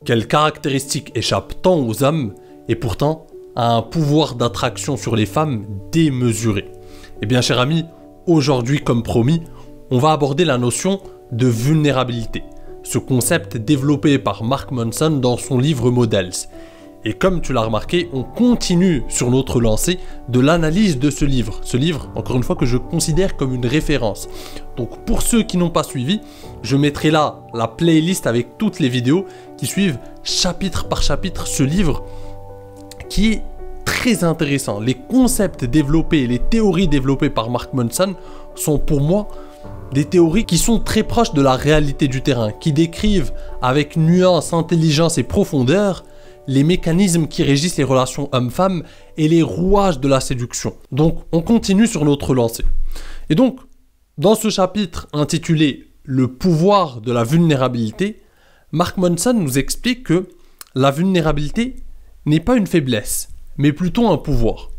Quelle caractéristique échappe tant aux hommes et pourtant a un pouvoir d'attraction sur les femmes démesuré? Eh bien, cher ami, aujourd'hui, comme promis, on va aborder la notion de vulnérabilité, ce concept développé par Mark Manson dans son livre Models. Et comme tu l'as remarqué, on continue sur notre lancée de l'analyse de ce livre. Ce livre, encore une fois, que je considère comme une référence. Donc pour ceux qui n'ont pas suivi, je mettrai là la playlist avec toutes les vidéos qui suivent chapitre par chapitre ce livre qui est très intéressant. Les concepts développés, les théories développées par Mark Manson sont pour moi des théories qui sont très proches de la réalité du terrain, qui décrivent avec nuance, intelligence et profondeur les mécanismes qui régissent les relations hommes-femmes et les rouages de la séduction. Donc, on continue sur notre lancée. Et donc, dans ce chapitre intitulé « Le pouvoir de la vulnérabilité », Mark Manson nous explique que la vulnérabilité n'est pas une faiblesse, mais plutôt un pouvoir.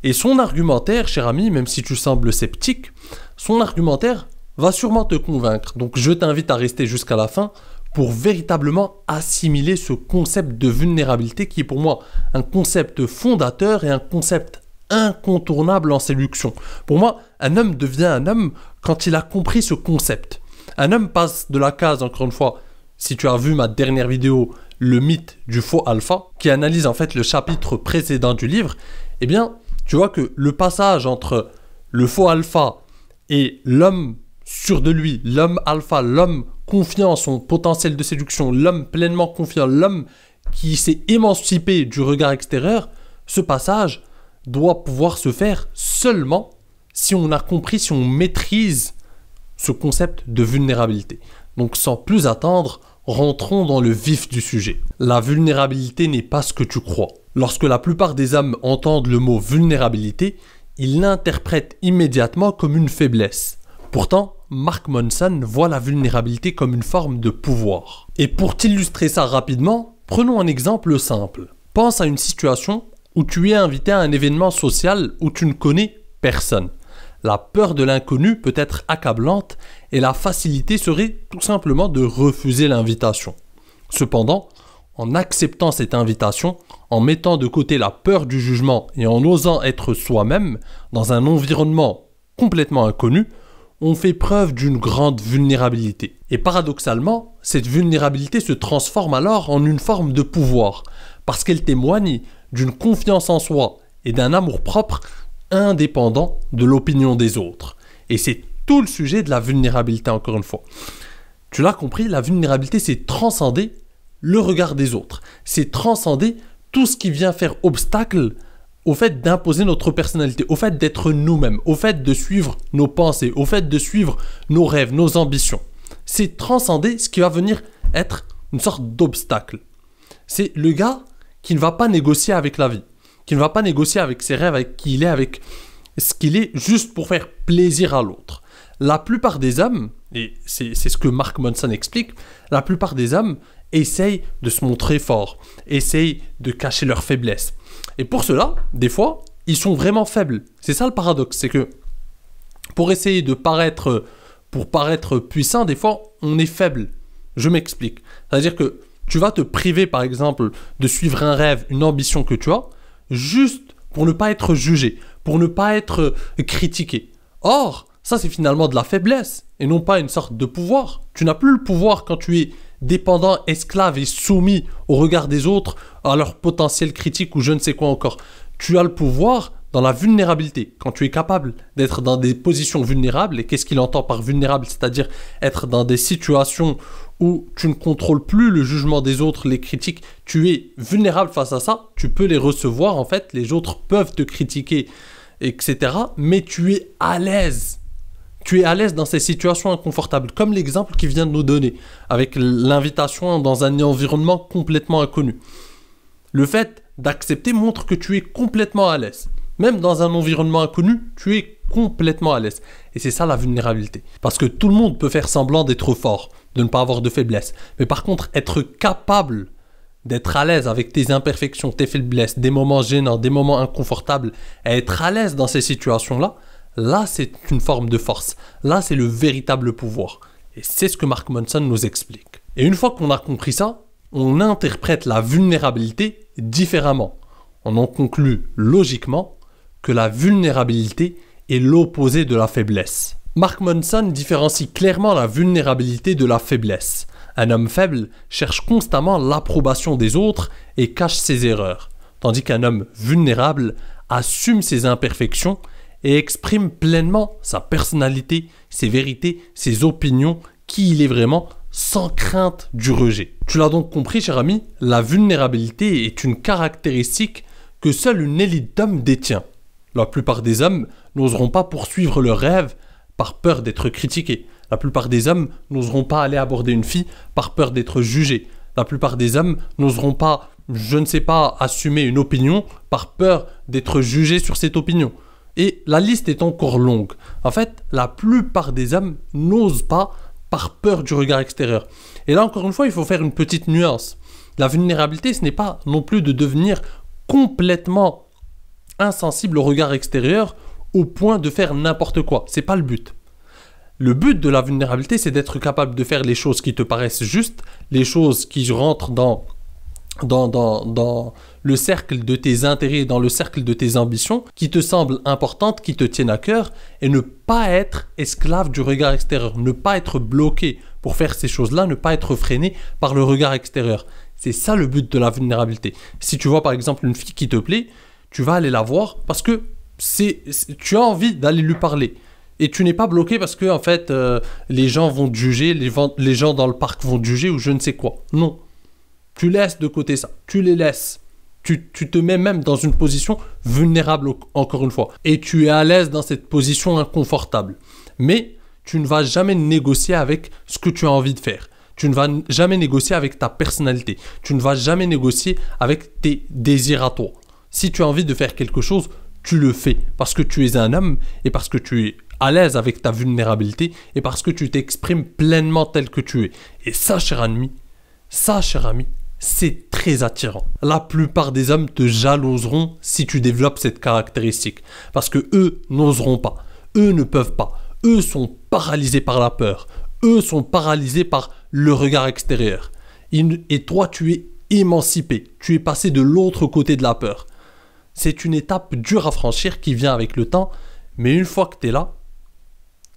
Et son argumentaire, cher ami, même si tu sembles sceptique, son argumentaire va sûrement te convaincre. Donc, je t'invite à rester jusqu'à la fin pour véritablement assimiler ce concept de vulnérabilité qui est pour moi un concept fondateur et un concept incontournable en séduction. Pour moi, un homme devient un homme quand il a compris ce concept. Un homme passe de la case, encore une fois, si tu as vu ma dernière vidéo, le mythe du faux alpha, qui analyse en fait le chapitre précédent du livre, eh bien, tu vois que le passage entre le faux alpha et l'homme sûr de lui, l'homme alpha, l'homme confiant en son potentiel de séduction, l'homme pleinement confiant, l'homme qui s'est émancipé du regard extérieur, ce passage doit pouvoir se faire seulement si on a compris, si on maîtrise ce concept de vulnérabilité. Donc sans plus attendre, rentrons dans le vif du sujet. La vulnérabilité n'est pas ce que tu crois. Lorsque la plupart des hommes entendent le mot vulnérabilité, ils l'interprètent immédiatement comme une faiblesse. Pourtant, Mark Manson voit la vulnérabilité comme une forme de pouvoir. Et pour t'illustrer ça rapidement, prenons un exemple simple. Pense à une situation où tu es invité à un événement social où tu ne connais personne. La peur de l'inconnu peut être accablante et la facilité serait tout simplement de refuser l'invitation. Cependant, en acceptant cette invitation, en mettant de côté la peur du jugement et en osant être soi-même dans un environnement complètement inconnu, on fait preuve d'une grande vulnérabilité. Et paradoxalement, cette vulnérabilité se transforme alors en une forme de pouvoir, parce qu'elle témoigne d'une confiance en soi et d'un amour-propre indépendant de l'opinion des autres. Et c'est tout le sujet de la vulnérabilité, encore une fois. Tu l'as compris, la vulnérabilité, c'est transcender le regard des autres. C'est transcender tout ce qui vient faire obstacle au fait d'imposer notre personnalité, au fait d'être nous-mêmes, au fait de suivre nos pensées, au fait de suivre nos rêves, nos ambitions. C'est transcender ce qui va venir être une sorte d'obstacle. C'est le gars qui ne va pas négocier avec la vie, qui ne va pas négocier avec ses rêves, avec qui il est, avec ce qu'il est, juste pour faire plaisir à l'autre. La plupart des hommes, et c'est ce que Mark Manson explique, la plupart des hommes essayent de se montrer forts, essayent de cacher leurs faiblesses. Et pour cela, des fois, ils sont vraiment faibles. C'est ça le paradoxe, c'est que pour essayer de paraître puissant, des fois, on est faible. Je m'explique. C'est-à-dire que tu vas te priver, par exemple, de suivre un rêve, une ambition que tu as, juste pour ne pas être jugé, pour ne pas être critiqué. Or, ça, c'est finalement de la faiblesse et non pas une sorte de pouvoir. Tu n'as plus le pouvoir quand tu es dépendant, esclave et soumis au regard des autres, à leur potentiel critique ou je ne sais quoi encore. Tu as le pouvoir dans la vulnérabilité. Quand tu es capable d'être dans des positions vulnérables, et qu'est-ce qu'il entend par vulnérable? C'est-à-dire être dans des situations où tu ne contrôles plus le jugement des autres, les critiques, tu es vulnérable face à ça, tu peux les recevoir en fait, les autres peuvent te critiquer, etc. Mais tu es à l'aise. Tu es à l'aise dans ces situations inconfortables, comme l'exemple qu'il vient de nous donner, avec l'invitation dans un environnement complètement inconnu. Le fait d'accepter montre que tu es complètement à l'aise. Même dans un environnement inconnu, tu es complètement à l'aise. Et c'est ça la vulnérabilité. Parce que tout le monde peut faire semblant d'être fort, de ne pas avoir de faiblesse. Mais par contre, être capable d'être à l'aise avec tes imperfections, tes faiblesses, des moments gênants, des moments inconfortables, et être à l'aise dans ces situations-là, là, c'est une forme de force. Là, c'est le véritable pouvoir. Et c'est ce que Mark Manson nous explique. Et une fois qu'on a compris ça, on interprète la vulnérabilité différemment. On en conclut logiquement que la vulnérabilité est l'opposé de la faiblesse. Mark Manson différencie clairement la vulnérabilité de la faiblesse. Un homme faible cherche constamment l'approbation des autres et cache ses erreurs, tandis qu'un homme vulnérable assume ses imperfections et exprime pleinement sa personnalité, ses vérités, ses opinions, qui il est vraiment, sans crainte du rejet. Tu l'as donc compris, cher ami, la vulnérabilité est une caractéristique que seule une élite d'hommes détient. La plupart des hommes n'oseront pas poursuivre leurs rêves par peur d'être critiqués. La plupart des hommes n'oseront pas aller aborder une fille par peur d'être jugés. La plupart des hommes n'oseront pas, assumer une opinion par peur d'être jugés sur cette opinion. Et la liste est encore longue. En fait, la plupart des hommes n'osent pas par peur du regard extérieur. Et là, encore une fois, il faut faire une petite nuance. La vulnérabilité, ce n'est pas non plus de devenir complètement insensible au regard extérieur au point de faire n'importe quoi. C'est pas le but. Le but de la vulnérabilité, c'est d'être capable de faire les choses qui te paraissent justes, les choses qui rentrent dans le cercle de tes intérêts, dans le cercle de tes ambitions, qui te semblent importantes, qui te tiennent à cœur, et ne pas être esclave du regard extérieur, ne pas être bloqué pour faire ces choses-là, ne pas être freiné par le regard extérieur. C'est ça le but de la vulnérabilité. Si tu vois par exemple une fille qui te plaît, tu vas aller la voir parce que tu as envie d'aller lui parler. Et tu n'es pas bloqué parce que en fait, les gens vont te juger, les gens dans le parc vont te juger ou je ne sais quoi. Non. Tu laisses de côté ça. Tu les laisses. Tu te mets même dans une position vulnérable encore une fois. Et tu es à l'aise dans cette position inconfortable. Mais tu ne vas jamais négocier avec ce que tu as envie de faire. Tu ne vas jamais négocier avec ta personnalité. Tu ne vas jamais négocier avec tes désirs à toi. Si tu as envie de faire quelque chose, tu le fais parce que tu es un homme et parce que tu es à l'aise avec ta vulnérabilité et parce que tu t'exprimes pleinement tel que tu es. Et ça, cher ami, c'est très attirant. La plupart des hommes te jalouseront si tu développes cette caractéristique parce que eux n'oseront pas, eux ne peuvent pas, eux sont paralysés par la peur, eux sont paralysés par le regard extérieur. Et toi, tu es émancipé, tu es passé de l'autre côté de la peur. C'est une étape dure à franchir qui vient avec le temps, mais une fois que tu es là,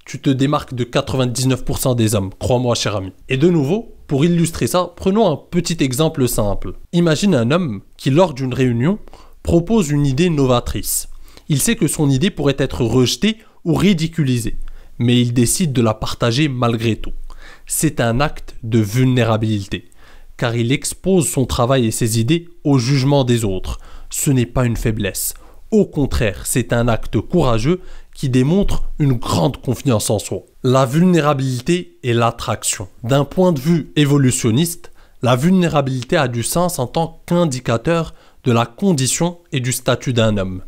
tu te démarques de 99% des hommes, crois-moi cher ami. Et de nouveau, pour illustrer ça, prenons un petit exemple simple. Imagine un homme qui, lors d'une réunion, propose une idée novatrice. Il sait que son idée pourrait être rejetée ou ridiculisée, mais il décide de la partager malgré tout. C'est un acte de vulnérabilité, car il expose son travail et ses idées au jugement des autres. Ce n'est pas une faiblesse. Au contraire, c'est un acte courageux qui démontre une grande confiance en soi. La vulnérabilité et l'attraction. D'un point de vue évolutionniste, la vulnérabilité a du sens en tant qu'indicateur de la condition et du statut d'un homme.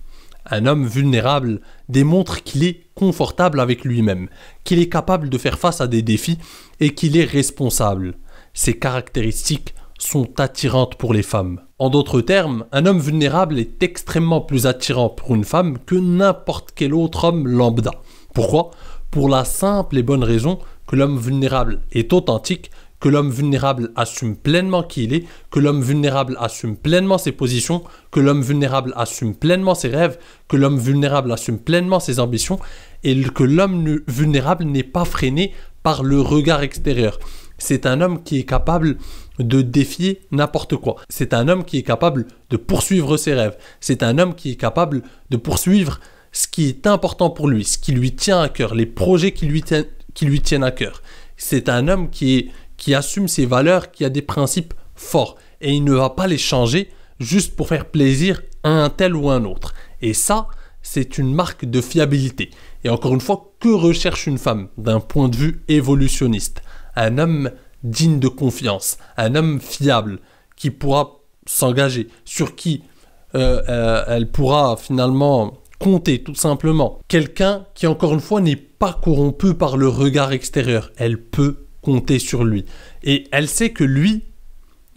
Un homme vulnérable démontre qu'il est confortable avec lui-même, qu'il est capable de faire face à des défis et qu'il est responsable. Ces caractéristiques sont attirantes pour les femmes. En d'autres termes, un homme vulnérable est extrêmement plus attirant pour une femme que n'importe quel autre homme lambda. Pourquoi ? Pour la simple et bonne raison que l'homme vulnérable est authentique, que l'homme vulnérable assume pleinement qui il est, que l'homme vulnérable assume pleinement ses positions, que l'homme vulnérable assume pleinement ses rêves, que l'homme vulnérable assume pleinement ses ambitions et que l'homme vulnérable n'est pas freiné par le regard extérieur. C'est un homme qui est capable de défier n'importe quoi. C'est un homme qui est capable de poursuivre ses rêves. C'est un homme qui est capable de poursuivre ce qui est important pour lui, ce qui lui tient à cœur, les projets qui lui tiennent à cœur. C'est un homme qui assume ses valeurs, qui a des principes forts. Et il ne va pas les changer juste pour faire plaisir à un tel ou un autre. Et ça, c'est une marque de fiabilité. Et encore une fois, que recherche une femme d'un point de vue évolutionniste ? Un homme digne de confiance, un homme fiable qui pourra s'engager, sur qui elle pourra finalement compter tout simplement. Quelqu'un qui encore une fois n'est pas corrompu par le regard extérieur. Elle peut compter sur lui. Et elle sait que lui,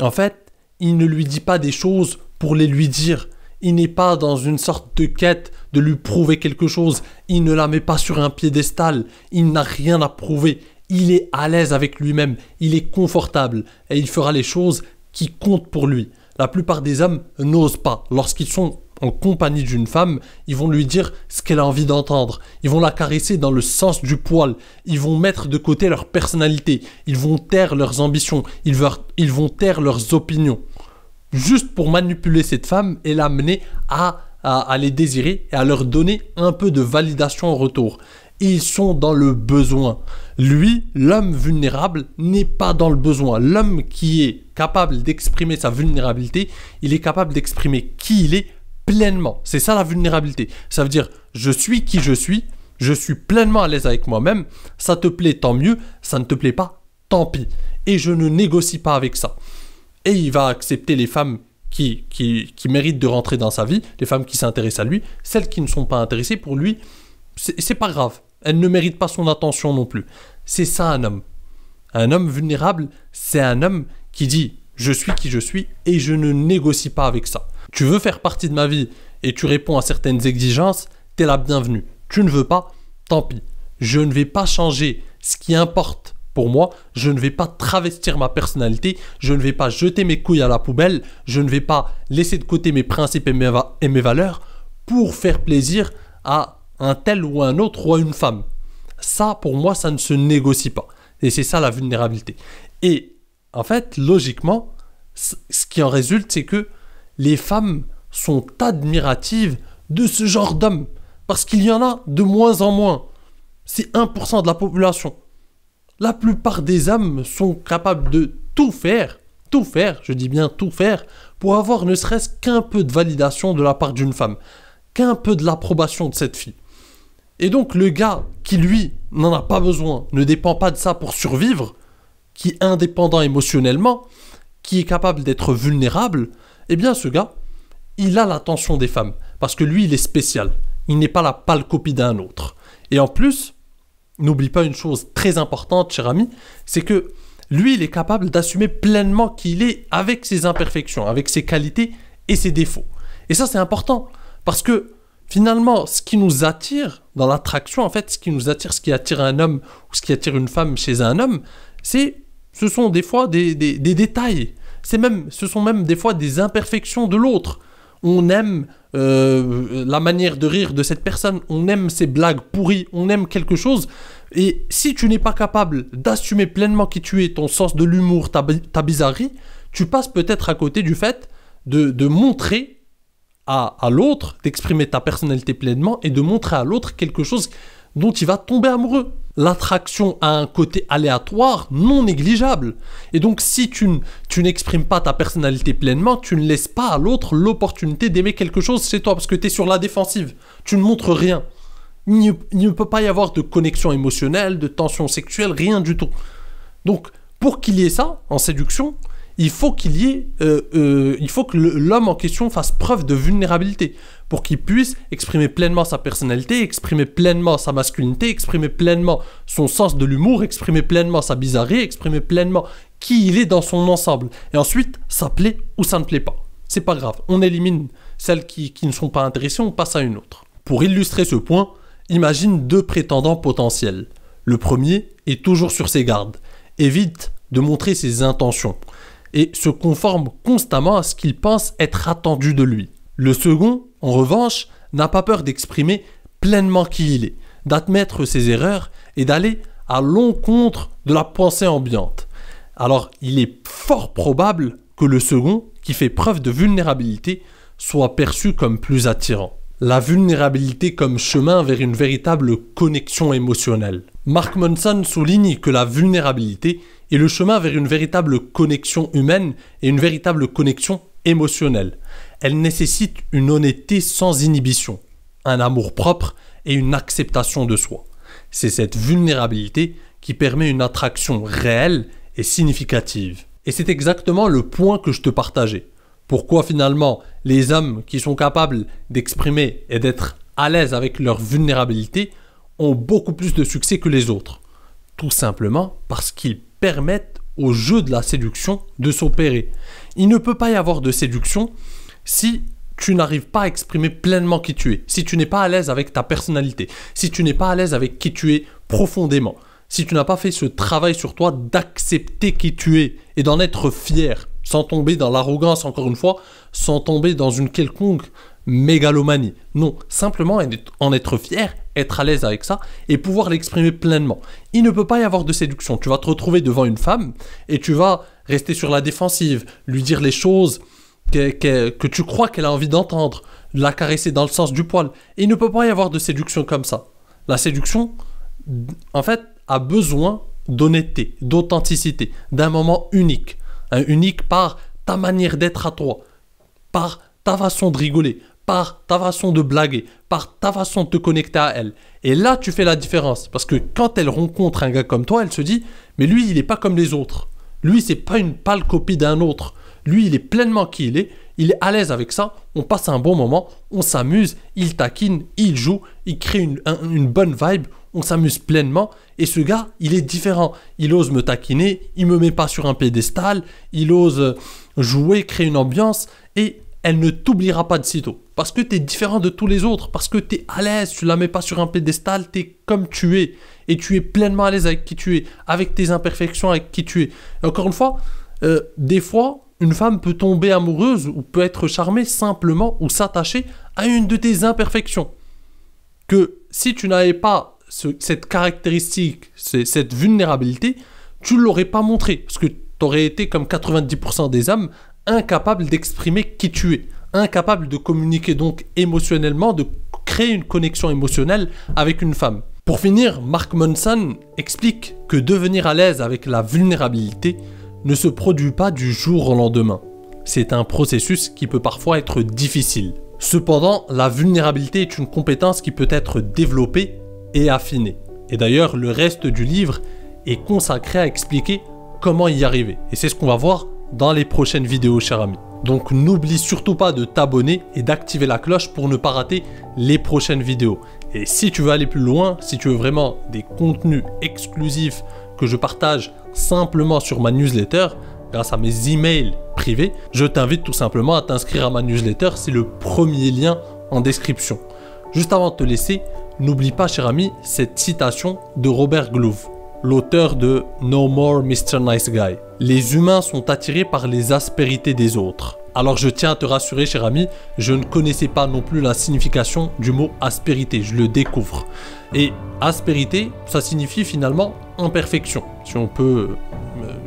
en fait, il ne lui dit pas des choses pour les lui dire. Il n'est pas dans une sorte de quête de lui prouver quelque chose. Il ne la met pas sur un piédestal. Il n'a rien à prouver. Il est à l'aise avec lui-même, il est confortable et il fera les choses qui compte pour lui. La plupart des hommes n'osent pas. Lorsqu'ils sont en compagnie d'une femme, ils vont lui dire ce qu'elle a envie d'entendre. Ils vont la caresser dans le sens du poil. Ils vont mettre de côté leur personnalité. Ils vont taire leurs ambitions. Ils vont taire leurs opinions. Juste pour manipuler cette femme et l'amener à les désirer et à leur donner un peu de validation en retour. Ils sont dans le besoin. Lui, l'homme vulnérable, n'est pas dans le besoin. L'homme qui est capable d'exprimer sa vulnérabilité, il est capable d'exprimer qui il est pleinement. C'est ça la vulnérabilité. Ça veut dire, je suis qui je suis pleinement à l'aise avec moi-même, ça te plaît, tant mieux, ça ne te plaît pas, tant pis. Et je ne négocie pas avec ça. Et il va accepter les femmes qui méritent de rentrer dans sa vie, les femmes qui s'intéressent à lui, celles qui ne sont pas intéressées, pour lui, c'est pas grave. Elles ne méritent pas son attention non plus. C'est ça un homme. Un homme vulnérable, c'est un homme qui dit « je suis qui je suis et je ne négocie pas avec ça ». Tu veux faire partie de ma vie et tu réponds à certaines exigences, t'es la bienvenue. Tu ne veux pas, tant pis. Je ne vais pas changer ce qui importe pour moi, je ne vais pas travestir ma personnalité, je ne vais pas jeter mes couilles à la poubelle, je ne vais pas laisser de côté mes principes et mes valeurs pour faire plaisir à un tel ou un autre ou à une femme. Ça, pour moi, ça ne se négocie pas. Et c'est ça la vulnérabilité. Et en fait, logiquement, ce qui en résulte, c'est que les femmes sont admiratives de ce genre d'hommes. Parce qu'il y en a de moins en moins. C'est 1% de la population. La plupart des hommes sont capables de tout faire, je dis bien tout faire, pour avoir ne serait-ce qu'un peu de validation de la part d'une femme, qu'un peu de l'approbation de cette fille. Et donc le gars qui, lui, n'en a pas besoin, ne dépend pas de ça pour survivre, qui est indépendant émotionnellement, qui est capable d'être vulnérable, eh bien ce gars, il a l'attention des femmes. Parce que lui, il est spécial. Il n'est pas la pâle copie d'un autre. Et en plus, n'oublie pas une chose très importante, cher ami, c'est que lui, il est capable d'assumer pleinement qui il est avec ses imperfections, avec ses qualités et ses défauts. Et ça, c'est important. Parce que finalement, ce qui nous attire dans l'attraction, en fait, ce qui attire un homme ou ce qui attire une femme chez un homme, ce sont des fois des détails. Ce sont même des fois des imperfections de l'autre. On aime la manière de rire de cette personne, on aime ses blagues pourries, on aime quelque chose. Et si tu n'es pas capable d'assumer pleinement qui tu es, ton sens de l'humour, ta bizarrerie, tu passes peut-être à côté du fait de montrer à l'autre, d'exprimer ta personnalité pleinement et de montrer à l'autre quelque chose dont il va tomber amoureux. L'attraction a un côté aléatoire non négligeable. Et donc si tu n'exprimes pas ta personnalité pleinement, tu ne laisses pas à l'autre l'opportunité d'aimer quelque chose chez toi parce que tu es sur la défensive. Tu ne montres rien. Il ne peut pas y avoir de connexion émotionnelle, de tension sexuelle, rien du tout. Donc pour qu'il y ait ça en séduction, il faut que l'homme en question fasse preuve de vulnérabilité pour qu'il puisse exprimer pleinement sa personnalité, exprimer pleinement sa masculinité, exprimer pleinement son sens de l'humour, exprimer pleinement sa bizarrerie, exprimer pleinement qui il est dans son ensemble. Et ensuite, ça plaît ou ça ne plaît pas. C'est pas grave, on élimine celles qui ne sont pas intéressées, on passe à une autre. Pour illustrer ce point, imagine deux prétendants potentiels. Le premier est toujours sur ses gardes, évite de montrer ses intentions et se conforme constamment à ce qu'il pense être attendu de lui. Le second, en revanche, n'a pas peur d'exprimer pleinement qui il est, d'admettre ses erreurs et d'aller à l'encontre de la pensée ambiante. Alors, il est fort probable que le second, qui fait preuve de vulnérabilité, soit perçu comme plus attirant. La vulnérabilité comme chemin vers une véritable connexion émotionnelle. Mark Manson souligne que la vulnérabilité est le chemin vers une véritable connexion humaine et une véritable connexion émotionnelle. Elle nécessite une honnêteté sans inhibition, un amour propre et une acceptation de soi. C'est cette vulnérabilité qui permet une attraction réelle et significative. Et c'est exactement le point que je te partageais. Pourquoi finalement les hommes qui sont capables d'exprimer et d'être à l'aise avec leur vulnérabilité ont beaucoup plus de succès que les autres. Tout simplement parce qu'ils permettent au jeu de la séduction de s'opérer. Il ne peut pas y avoir de séduction si tu n'arrives pas à exprimer pleinement qui tu es, si tu n'es pas à l'aise avec ta personnalité, si tu n'es pas à l'aise avec qui tu es profondément, si tu n'as pas fait ce travail sur toi d'accepter qui tu es et d'en être fier, sans tomber dans l'arrogance, encore une fois, sans tomber dans une quelconque mégalomanie. Non, simplement en être fier, être à l'aise avec ça et pouvoir l'exprimer pleinement. Il ne peut pas y avoir de séduction. Tu vas te retrouver devant une femme et tu vas rester sur la défensive, lui dire les choses que tu crois qu'elle a envie d'entendre, la caresser dans le sens du poil. Et il ne peut pas y avoir de séduction comme ça. La séduction, en fait, a besoin d'honnêteté, d'authenticité, d'un moment unique. Unique par ta manière d'être à toi, par ta façon de rigoler, par ta façon de blaguer, par ta façon de te connecter à elle. Et là, tu fais la différence. Parce que quand elle rencontre un gars comme toi, elle se dit « Mais lui, il n'est pas comme les autres. Lui, c'est pas une pâle copie d'un autre. Lui, il est pleinement qui il est à l'aise avec ça, on passe un bon moment, on s'amuse, il taquine, il joue, il crée une bonne vibe, on s'amuse pleinement. Et ce gars, il est différent. Il ose me taquiner, il me met pas sur un pédestal, il ose jouer, créer une ambiance et elle ne t'oubliera pas de sitôt. Parce que tu es différent de tous les autres, parce que tu es à l'aise, tu la mets pas sur un pédestal, tu es comme tu es. Et tu es pleinement à l'aise avec qui tu es, avec tes imperfections, avec qui tu es. Et encore une fois, des fois, une femme peut tomber amoureuse ou peut être charmée simplement ou s'attacher à une de tes imperfections. Que si tu n'avais pas cette caractéristique, cette vulnérabilité, tu ne l'aurais pas montré. Parce que tu aurais été comme 90% des hommes, incapable d'exprimer qui tu es. Incapable de communiquer donc émotionnellement, de créer une connexion émotionnelle avec une femme. Pour finir, Mark Manson explique que devenir à l'aise avec la vulnérabilité ne se produit pas du jour au lendemain. C'est un processus qui peut parfois être difficile. Cependant, la vulnérabilité est une compétence qui peut être développée et affinée. Et d'ailleurs, le reste du livre est consacré à expliquer comment y arriver. Et c'est ce qu'on va voir dans les prochaines vidéos, cher ami. Donc n'oublie surtout pas de t'abonner et d'activer la cloche pour ne pas rater les prochaines vidéos. Et si tu veux aller plus loin, si tu veux vraiment des contenus exclusifs que je partage simplement sur ma newsletter, grâce à mes emails privés, je t'invite tout simplement à t'inscrire à ma newsletter, c'est le premier lien en description. Juste avant de te laisser, n'oublie pas, cher ami, cette citation de Robert Gloove, l'auteur de No More Mr. Nice Guy. Les humains sont attirés par les aspérités des autres. Alors je tiens à te rassurer, cher ami, je ne connaissais pas non plus la signification du mot aspérité, je le découvre. Et aspérité, ça signifie finalement imperfection. Si on peut,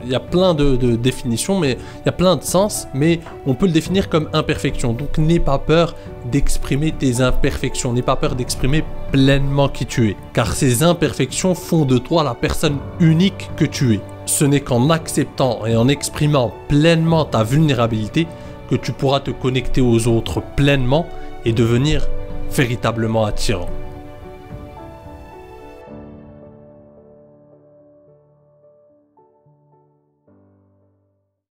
il y a plein de définitions, mais il y a plein de sens, mais on peut le définir comme imperfection. Donc n'aie pas peur d'exprimer tes imperfections, n'aie pas peur d'exprimer pleinement qui tu es. Car ces imperfections font de toi la personne unique que tu es. Ce n'est qu'en acceptant et en exprimant pleinement ta vulnérabilité que tu pourras te connecter aux autres pleinement et devenir véritablement attirant.